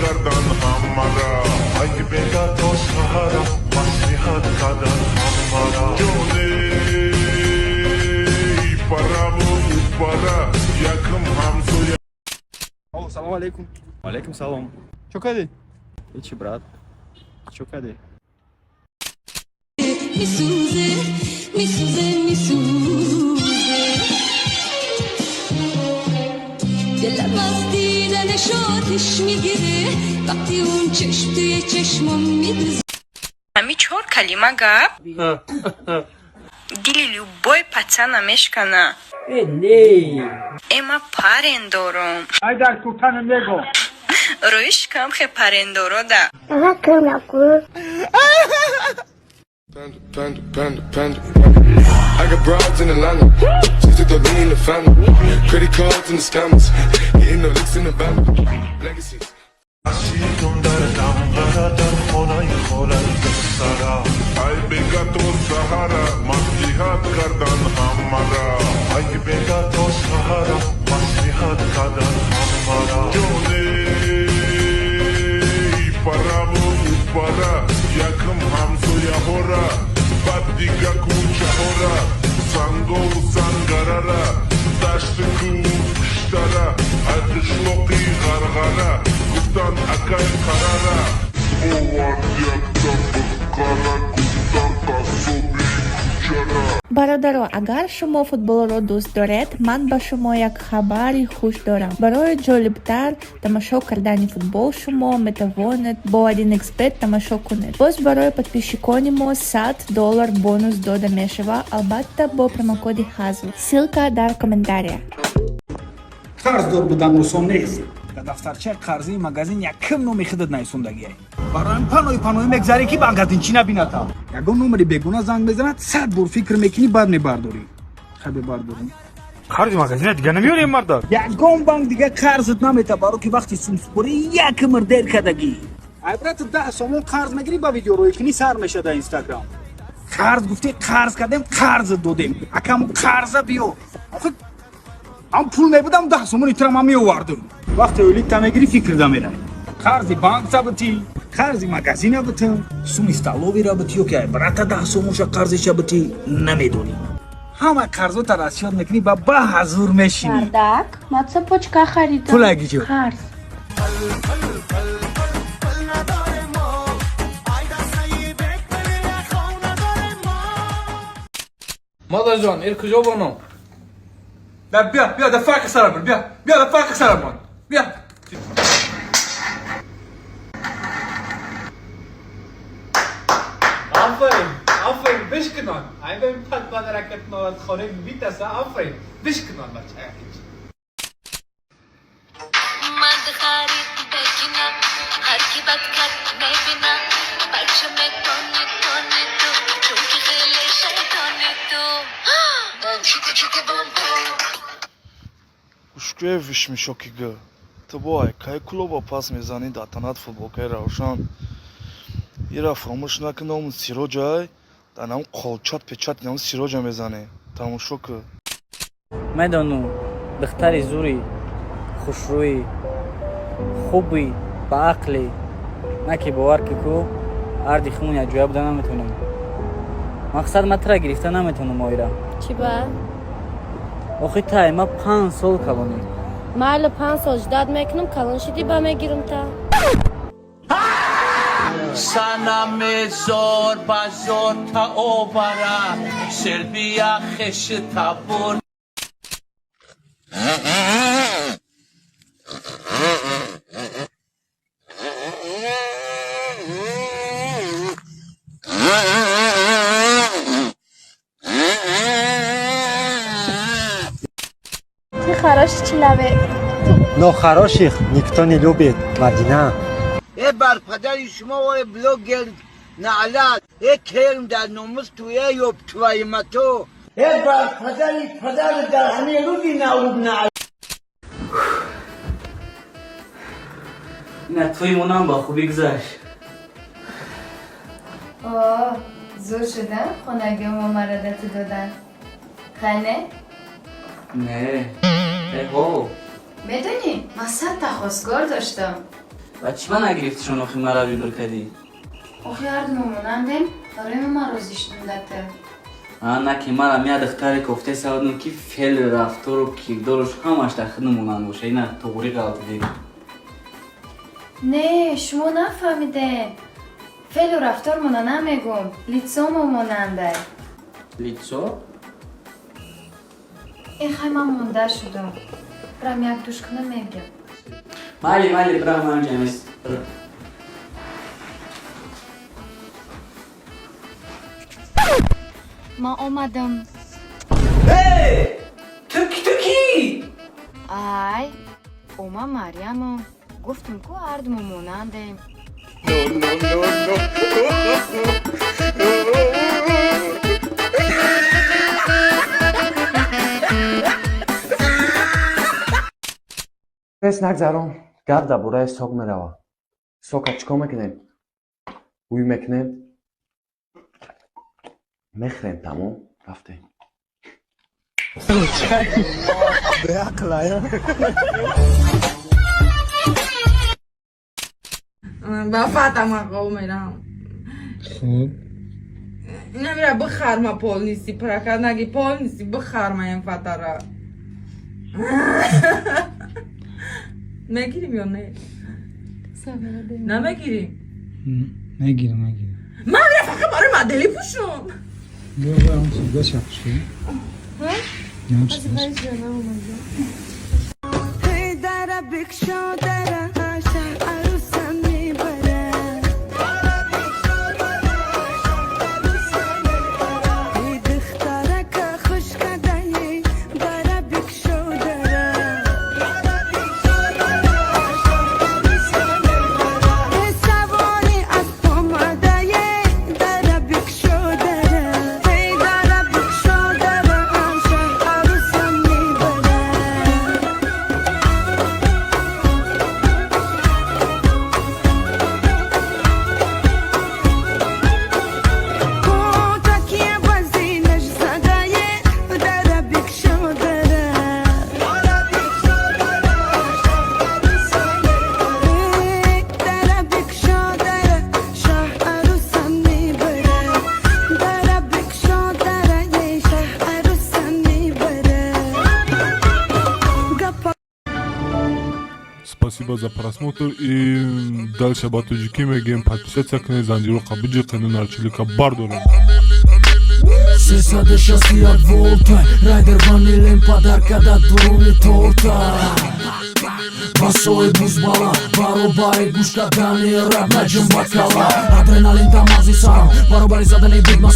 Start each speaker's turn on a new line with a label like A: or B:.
A: کردن همه را اگه بگه تا سهرا مسیحت کردن همه را جونه ای پرا و پرا یکم همسویا.
B: Салам алейкум.
C: Алейкум салом.
B: Чё кады?
C: Ичи, брат. Чё кады?
D: میسوزه میسوزه میسوزه دلم از دیدنش آتش میگیره وقتی اون چشم توی چشمم میدوزه.
E: Ами чор калима гап? Дили любой пацана мешкана. Эма парендором.
F: Айдар кутана него.
E: Роишкам хе парендорода.
G: Ага, кырмакур.
A: Panda, panda, panda, panda. I got broads in Atlanta, just took the lean in the family. Credit cards and the scammers, hitting the licks in the van. Legacies. Asiyum dar damgara dar khonai khonai dasara. Ay bega to sahara, maslihat kardan hamara. Ay bega to sahara, maslihat kardan hamara. Jone para para yakım hamsuya hora. Badiga kucha hora, sango sangarara. Dashtu kushtara, adishloqi gargara. Guftan akay karara. Ovan yakta bıkkara, guftan kasobi kuchara.
H: Бародаро, агар шумо футболро дӯст доред, ман ба шумо як хабари хуш дорам. Барои ҷолибтар тамошо кардани футбол шумо метавонед бо 1xbet тамошо кунед. Боз барои подписчикони мо $100 бонус дода мешава, албатта бо промокоди ҳазл. Ссилка дар комментария.
F: Қарз дор будан осон нест. Дар дафтарчаи қарзии магазин якм номи худат наисондагиай. Барои панои мегзарӣ ки бангатин чӣ набината. Ягон номери бегуна занг мезанад 100 бор фикр мекунӣ баъд мебардорӣ. Хай бебардорӣ.
B: Қарзи магазина дига намеёрем мардар.
F: Ягон банк дига қарзат намета баро ки вақти сумсупорӣ як мир дер кардагӣ. Айбрат 10 сомон қарз мегирӣ ба видеорӯи кунӣ сар меша дар Instagram. Қарз гуфтӣ қарз кардем қарзат додем. Акам қарза биё. Охи ам пул мебудам 10 сомон итрам ам меовардум. Вақте ӯликта мегирӣ фикрда мерай. Қарзи банк забитӣ, қарзи магазина битӣ, суми столовира битӣ ё ки айбрата 10 сомонша қарзеша битӣ намедонӣ. Ҳама қарзота расчёт мекунӣ ба баҳзур мешинӣ.
H: Бардак, ман цепочка харидам.
F: Пулаги ҷо.
H: Қарз.
I: Mother John, kujā bano?
B: Bia, da farka sarabır, bia da farka sarabır. Bia.
I: Aferin, bishkinan. Ay ben patman raket no khone vitasa aferin. Bishkinan bacha.
D: من خرید بگینم هر کی بد کرد میبینم بچه میکنی تو چون که خیلی شیطانی تو بام شکا چکا بام بام
J: ушкӯе вишмишокига ту боай кай клуба пас мезанӣ датанат футболкаи равшан ира фромӯш накунӣ ҳамун сироҷай дар ҳамун қолчат печат ҳамун сироҷа мезанӣ тамошо кӯ
K: медону духтари зури хушрӯи хуби баақли на ки бовар ки ку арди хумун якҷоя буда наметонам мақсад матра гирифта наметонам оира
G: چی با؟
K: охи тай ма 5 сол калонӣ
G: محل 5 سال جداد میکنم کلان شدی با میگیرم تا
I: Sana mezor bazor ta obara Serbia khesh tabur
G: Ты хороший человек.
L: Но хороших никто не любит, Мадина.
M: بر پدر شما و بلوگر نعلت کرم در ناموس توی یوب توی متو بر پدر در همه روزی نعوب نعلت
K: نه توی مونم با خوبی گذشت
N: زور شدم خونگی ما مردت دادن خانه؟
K: نه ای هو
N: بدونی من 100 تا خواستگار داشتم
K: ва чӣ ма нагирифти шонохи мара вибр кардӣ?
N: охи ардмо монандем барои маро зиштундате.
K: Ана ки мара мия духтаре кофте савадам ки феъл рафтору кирдоруш ҳамаш дахидна монанд боша. Ина тоғри галати дид.
N: Не, шумо нафаҳмидем. Феълу рафтор мона намегум. Лицомо монанде.
K: Лицо?
N: Эхай ман монда шудам. Брам як душкина мегем.
K: Майли, майли, брам анҷамес.
N: Ман омадам.
K: Туки!
N: Ай, ома Марьямо. Гуфтум ку ардмо монандем.
L: پس نگذارم گرد برای سوگ میروه سوگا چیکار میکنیم بوی میکنیم میخریم تمام رفتیم
E: با فاطمه قو میرم
I: خوب
E: اینا میره بخرما پول نیستی پرکرد نگی پول نیستی بخرما این فتره میگیریم یا نه؟ نمیگیریم
I: نگیرم
E: من میره فقط برای مدلی پوشم
I: بیا هم سوگا شخصی هم سوگا
A: Спасибо за просмотр и дальше батуджики мегем подписаться к ней зандирука биджика на нарчилика бардора.
F: Сесаде шасти от волта Райдер ванилен подарка да дуруни торта Басои бузбала Баробари гушка дани раб наҷм бакала Адреналин тамази сарам Баробари задани бигмас